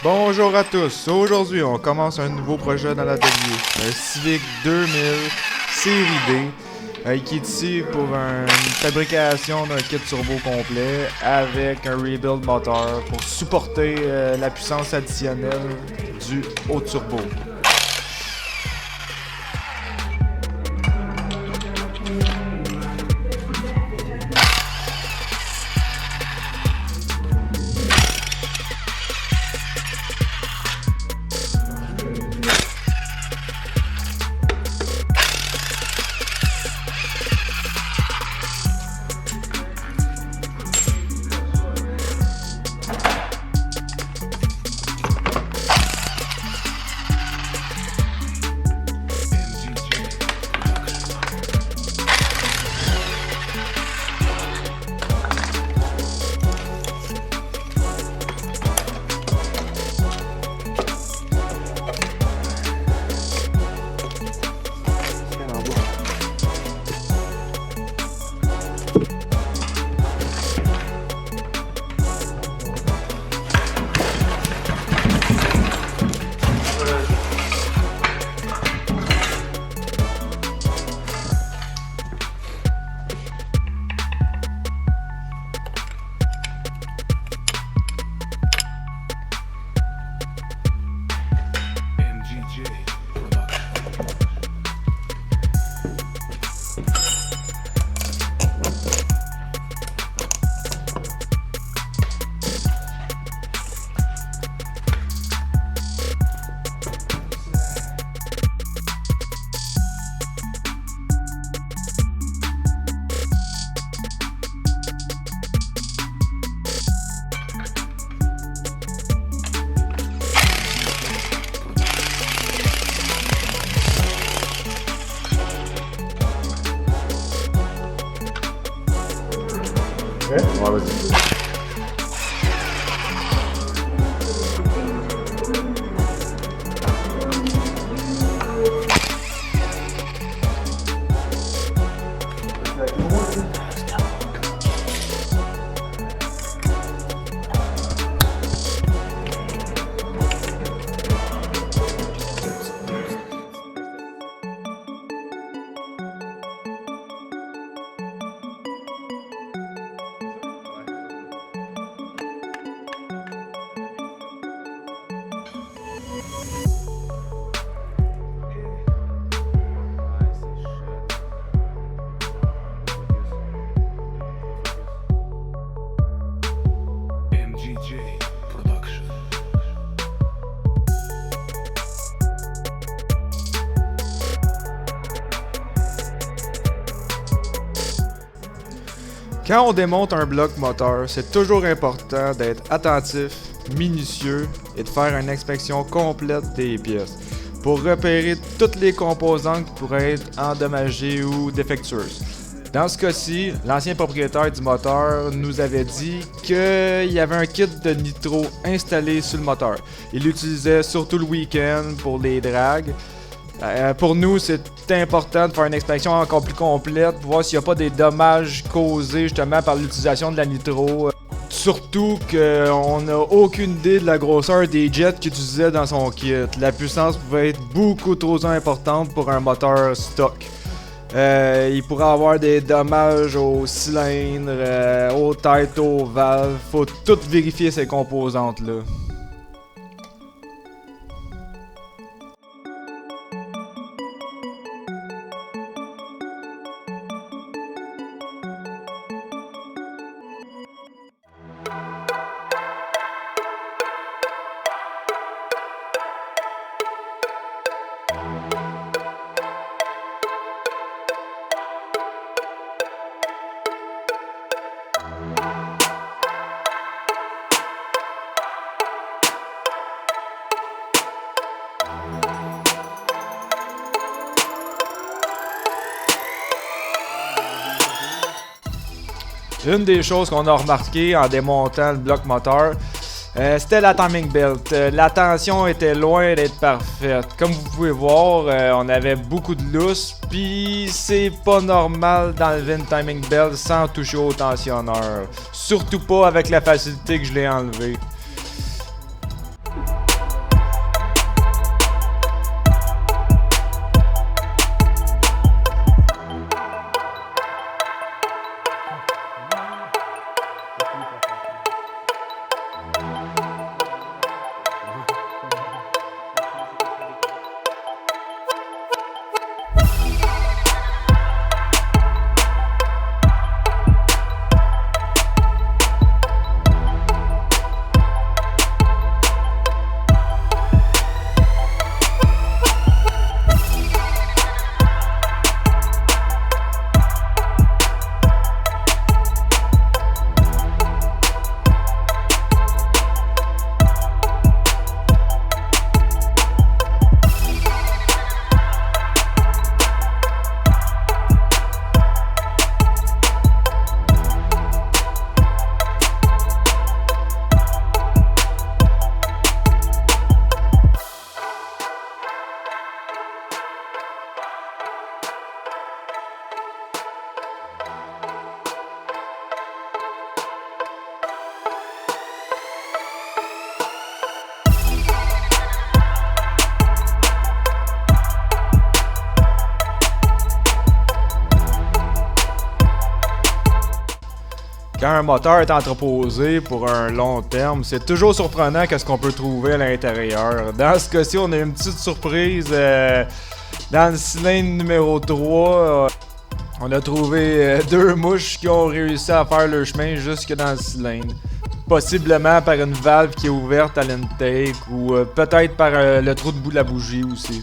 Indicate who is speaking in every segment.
Speaker 1: Bonjour à tous, aujourd'hui on commence un nouveau projet dans l'atelier, un Civic 2000 série D, qui est ici pour une fabrication d'un kit turbo complet avec un rebuild moteur pour supporter la puissance additionnelle du haut turbo.
Speaker 2: Ouais, vas-y.
Speaker 1: Quand on démonte un bloc moteur, c'est toujours important d'être attentif, minutieux et de faire une inspection complète des pièces pour repérer toutes les composantes qui pourraient être endommagées ou défectueuses. Dans ce cas-ci, l'ancien propriétaire du moteur nous avait dit qu'il y avait un kit de nitro installé sur le moteur. Il l'utilisait surtout le week-end pour les drags. Pour nous, c'est important de faire une inspection encore plus complète pour voir s'il n'y a pas des dommages causés justement par l'utilisation de la nitro. Surtout qu'on n'a aucune idée de la grosseur des jets qu'il utilisait dans son kit. La puissance pouvait être beaucoup trop importante pour un moteur stock. Il pourrait avoir des dommages aux cylindres, aux têtes, aux valves. Faut tout vérifier ces composantes-là. Une des choses qu'on a remarqué en démontant le bloc moteur, c'était la timing belt. La tension était loin d'être parfaite. Comme vous pouvez voir, on avait beaucoup de lousse, puis c'est pas normal d'enlever une timing belt sans toucher au tensionneur. Surtout pas avec la facilité que je l'ai enlevé. Quand un moteur est entreposé pour un long terme, c'est toujours surprenant qu'est-ce qu'on peut trouver à l'intérieur. Dans ce cas-ci, on a une petite surprise dans le cylindre numéro 3. On a trouvé 2 mouches qui ont réussi à faire leur chemin jusque dans le cylindre. Possiblement par une valve qui est ouverte à l'intake ou peut-être par le trou de bout de la bougie aussi.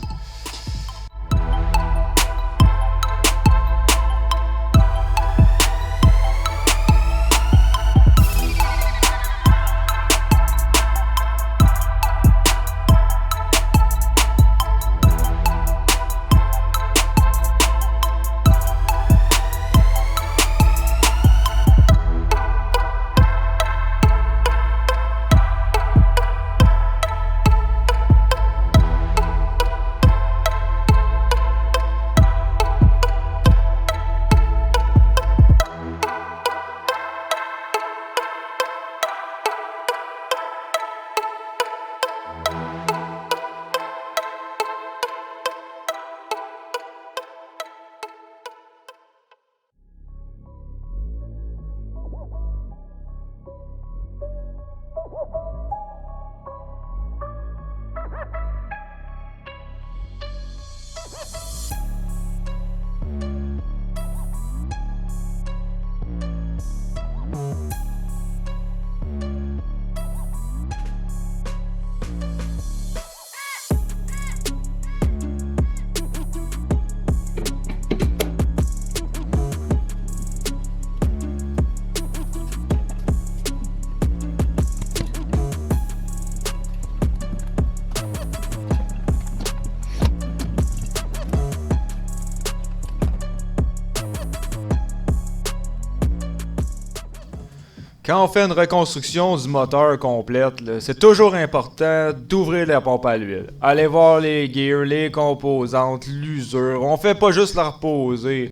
Speaker 1: Quand on fait une reconstruction du moteur complète, c'est toujours important d'ouvrir la pompe à l'huile. Aller voir les gears, les composantes, l'usure. On fait pas juste la reposer.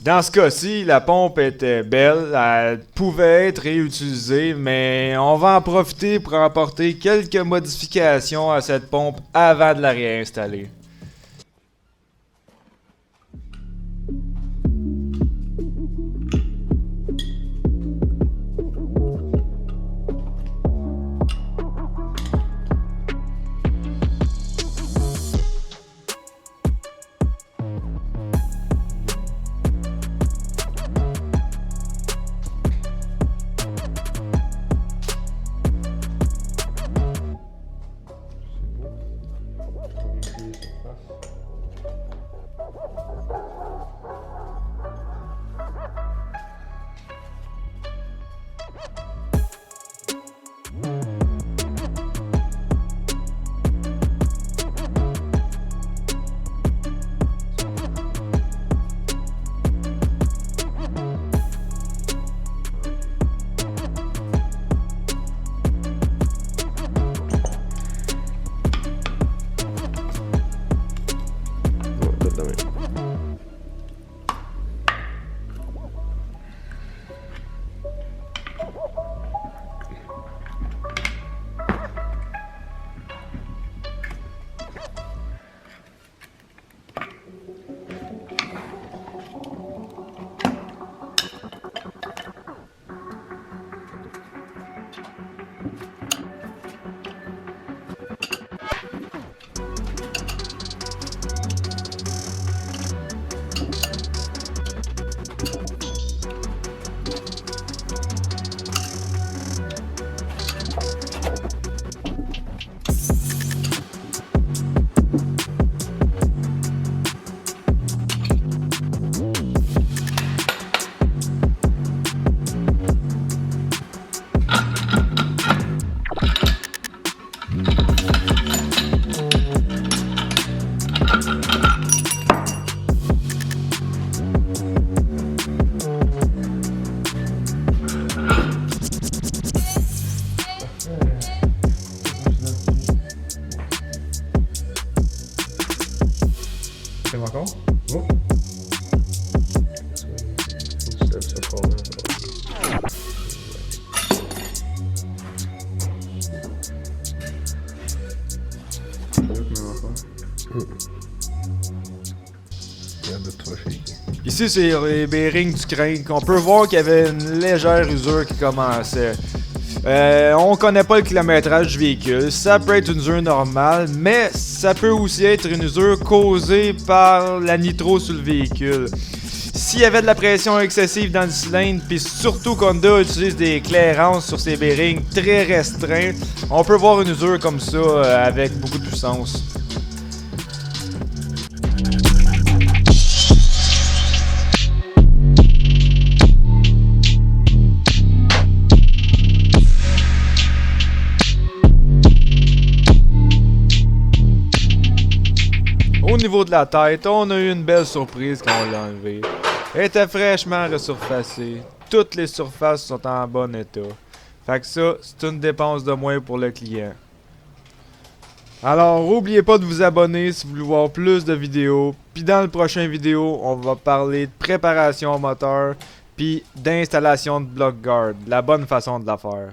Speaker 1: Dans ce cas-ci, la pompe était belle, elle pouvait être réutilisée, mais on va en profiter pour apporter quelques modifications à cette pompe avant de la réinstaller.
Speaker 2: Fais-moi encore. Oh. Step ça fort, là. de trop shaky.
Speaker 1: Ici, c'est les bearings du crank. On peut voir qu'il y avait une légère usure qui commençait. On connaît pas le kilométrage du véhicule. Ça peut être une usure normale, mais ça peut aussi être une usure causée par la nitro sur le véhicule. S'il y avait de la pression excessive dans le cylindre, puis surtout qu'Honda utilise des clairances sur ses bearings très restreints, on peut voir une usure comme ça avec beaucoup de puissance. Au niveau de la tête, on a eu une belle surprise quand on l'a enlevé. Elle était fraîchement resurfacée. Toutes les surfaces sont en bon état. Fait que ça, c'est une dépense de moins pour le client. Alors, n'oubliez pas de vous abonner si vous voulez voir plus de vidéos. Puis dans le prochain vidéo, on va parler de préparation moteur puis d'installation de block guard. La bonne façon de la faire.